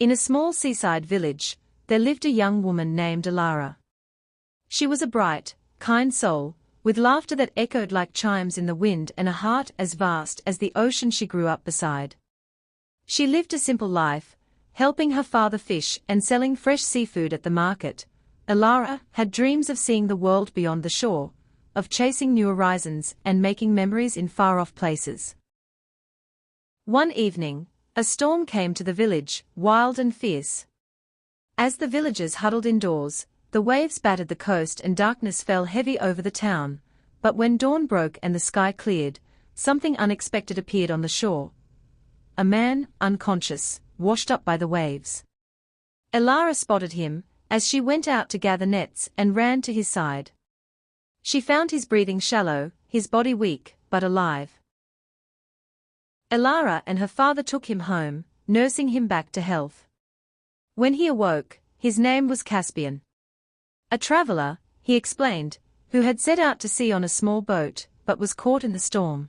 In a small seaside village, there lived a young woman named Alara. She was a bright, kind soul, with laughter that echoed like chimes in the wind and a heart as vast as the ocean she grew up beside. She lived a simple life, helping her father fish and selling fresh seafood at the market. Alara had dreams of seeing the world beyond the shore, of chasing new horizons and making memories in far-off places. One evening, a storm came to the village, wild and fierce. As the villagers huddled indoors, the waves battered the coast and darkness fell heavy over the town. But when dawn broke and the sky cleared, something unexpected appeared on the shore. A man, unconscious, washed up by the waves. Alara spotted him, as she went out to gather nets and ran to his side. She found his breathing shallow, his body weak, but alive. Alara and her father took him home, nursing him back to health. When he awoke, his name was Caspian. A traveler, he explained, who had set out to sea on a small boat, but was caught in the storm.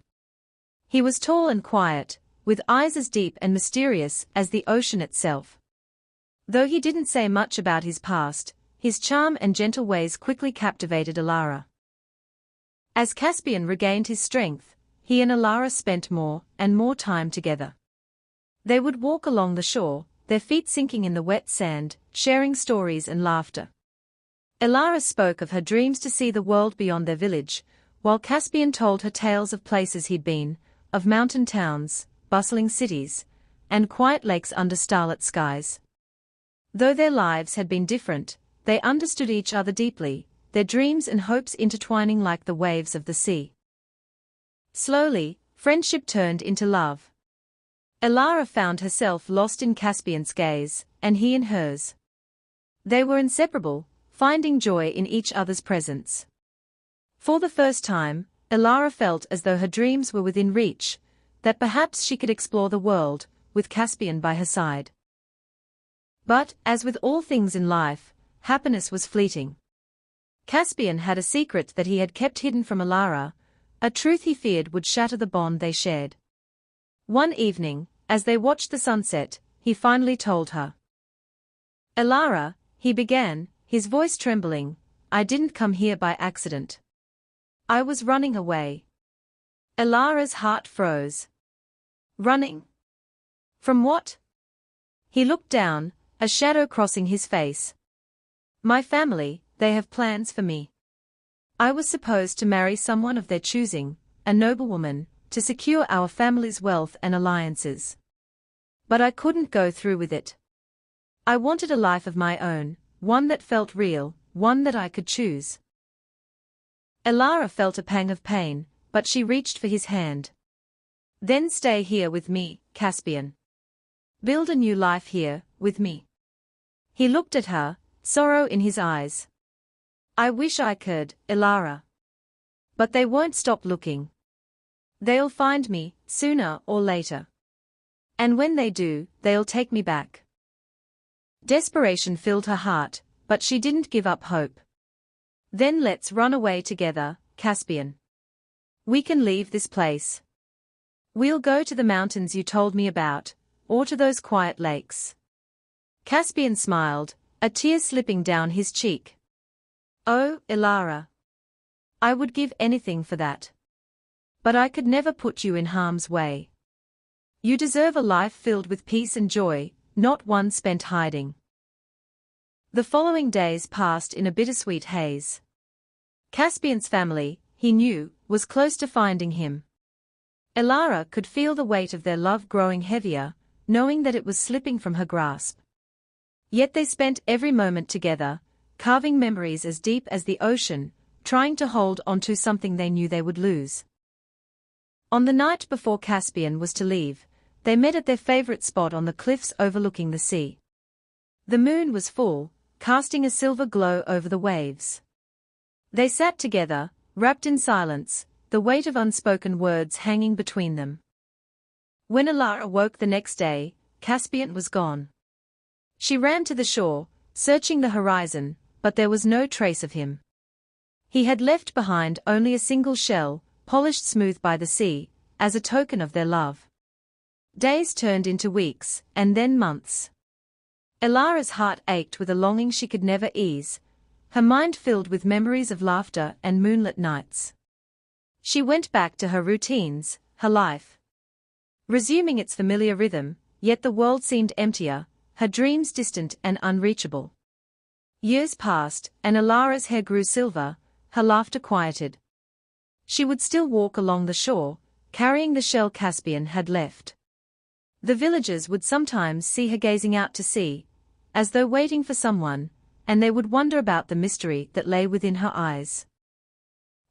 He was tall and quiet, with eyes as deep and mysterious as the ocean itself. Though he didn't say much about his past, his charm and gentle ways quickly captivated Alara. As Caspian regained his strength, he and Alara spent more and more time together. They would walk along the shore, their feet sinking in the wet sand, sharing stories and laughter. Alara spoke of her dreams to see the world beyond their village, while Caspian told her tales of places he'd been, of mountain towns, bustling cities, and quiet lakes under starlit skies. Though their lives had been different, they understood each other deeply, their dreams and hopes intertwining like the waves of the sea. Slowly, friendship turned into love. Alara found herself lost in Caspian's gaze, and he in hers. They were inseparable, finding joy in each other's presence. For the first time, Alara felt as though her dreams were within reach, that perhaps she could explore the world, with Caspian by her side. But, as with all things in life, happiness was fleeting. Caspian had a secret that he had kept hidden from Alara, a truth he feared would shatter the bond they shared. One evening, as they watched the sunset, he finally told her. "Alara," he began, his voice trembling, "I didn't come here by accident. I was running away." Alara's heart froze. Running? From what? He looked down, a shadow crossing his face. "My family, they have plans for me. I was supposed to marry someone of their choosing, a noblewoman, to secure our family's wealth and alliances. But I couldn't go through with it. I wanted a life of my own, one that felt real, one that I could choose." Alara felt a pang of pain, but she reached for his hand. "Then stay here with me, Caspian. Build a new life here, with me." He looked at her, sorrow in his eyes. "I wish I could, Alara. But they won't stop looking. They'll find me, sooner or later. And when they do, they'll take me back." Desperation filled her heart, but she didn't give up hope. "Then let's run away together, Caspian. We can leave this place. We'll go to the mountains you told me about, or to those quiet lakes." Caspian smiled, a tear slipping down his cheek. "Oh, Alara. I would give anything for that. But I could never put you in harm's way. You deserve a life filled with peace and joy, not one spent hiding." The following days passed in a bittersweet haze. Caspian's family, he knew, was close to finding him. Alara could feel the weight of their love growing heavier, knowing that it was slipping from her grasp. Yet they spent every moment together, carving memories as deep as the ocean, trying to hold onto something they knew they would lose. On the night before Caspian was to leave, they met at their favorite spot on the cliffs overlooking the sea. The moon was full, casting a silver glow over the waves. They sat together, wrapped in silence, the weight of unspoken words hanging between them. When Alara woke the next day, Caspian was gone. She ran to the shore, searching the horizon, but there was no trace of him. He had left behind only a single shell, polished smooth by the sea, as a token of their love. Days turned into weeks, and then months. Elara's heart ached with a longing she could never ease, her mind filled with memories of laughter and moonlit nights. She went back to her routines, her life resuming its familiar rhythm, yet the world seemed emptier, her dreams distant and unreachable. Years passed, and Elara's hair grew silver, her laughter quieted. She would still walk along the shore, carrying the shell Caspian had left. The villagers would sometimes see her gazing out to sea, as though waiting for someone, and they would wonder about the mystery that lay within her eyes.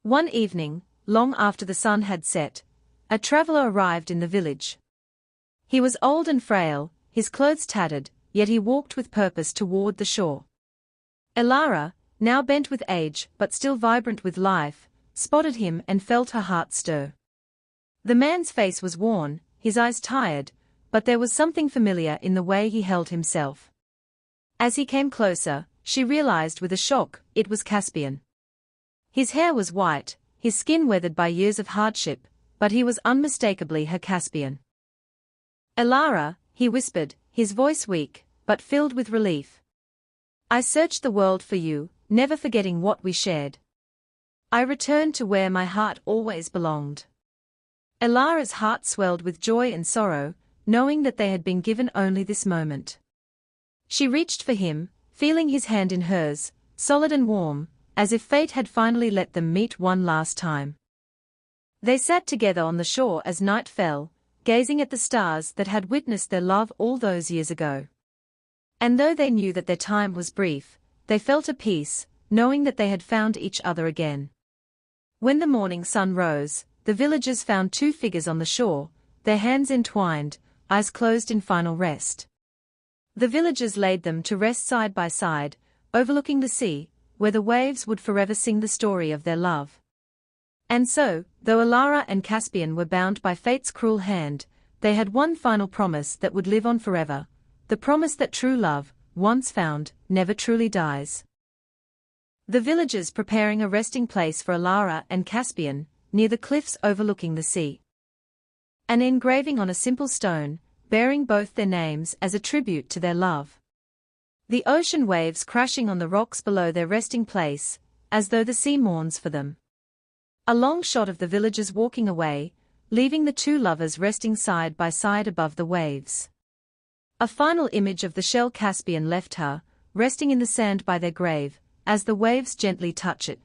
One evening, long after the sun had set, a traveler arrived in the village. He was old and frail, his clothes tattered, yet he walked with purpose toward the shore. Elara, now bent with age but still vibrant with life, spotted him and felt her heart stir. The man's face was worn, his eyes tired, but there was something familiar in the way he held himself. As he came closer, she realized with a shock, it was Caspian. His hair was white, his skin weathered by years of hardship, but he was unmistakably her Caspian. Elara, he whispered, his voice weak, but filled with relief. I searched the world for you, never forgetting what we shared. I returned to where my heart always belonged. Elara's heart swelled with joy and sorrow, knowing that they had been given only this moment. She reached for him, feeling his hand in hers, solid and warm, as if fate had finally let them meet one last time. They sat together on the shore as night fell, gazing at the stars that had witnessed their love all those years ago. And though they knew that their time was brief, they felt a peace, knowing that they had found each other again. When the morning sun rose, the villagers found two figures on the shore, their hands entwined, eyes closed in final rest. The villagers laid them to rest side by side, overlooking the sea, where the waves would forever sing the story of their love. And so, though Elara and Caspian were bound by fate's cruel hand, they had one final promise that would live on forever, the promise that true love, once found, never truly dies. The villagers preparing a resting place for Elara and Caspian, near the cliffs overlooking the sea. An engraving on a simple stone, bearing both their names as a tribute to their love. The ocean waves crashing on the rocks below their resting place, as though the sea mourns for them. A long shot of the villagers walking away, leaving the two lovers resting side by side above the waves. A final image of the shell Caspian left her, resting in the sand by their grave, as the waves gently touch it.